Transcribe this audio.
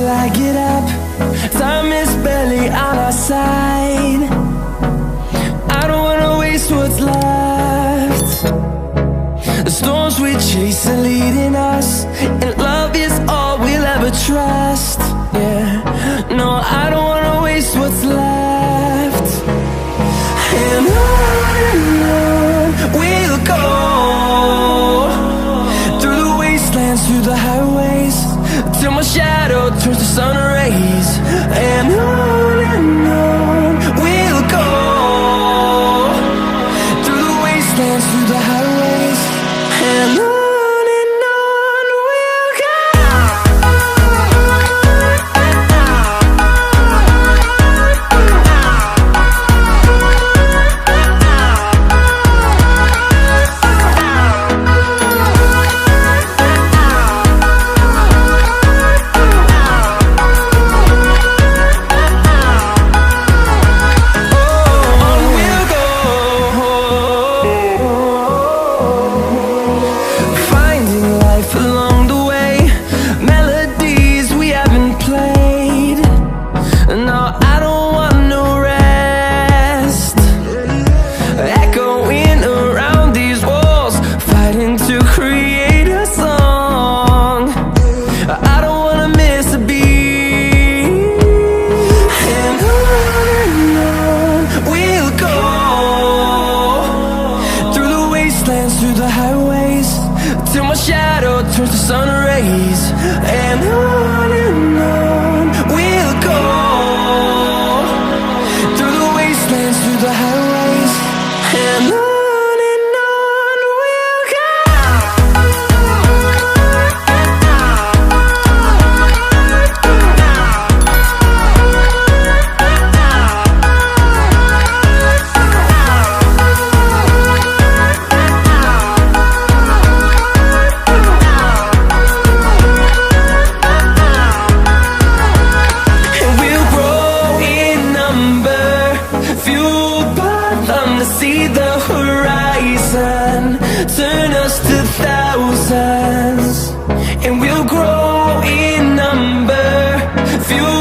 I get up. Time is barely on our side. I don't wanna waste what's left. The storms we chase are leading us, and love is all we'll ever trust. Yeah, no, I don't wanna waste what's left. And on we'll go, through the wastelands, through the highways, till my shadow turns to sun rays. And on we'll go, through the wastelands, through the highways, and on. Through the highways, till my shadow turns to sun rays. And on we'll go, through the wastelands, through the highways, and on. See the horizon, turn us to thousands, and we'll grow in number, fuel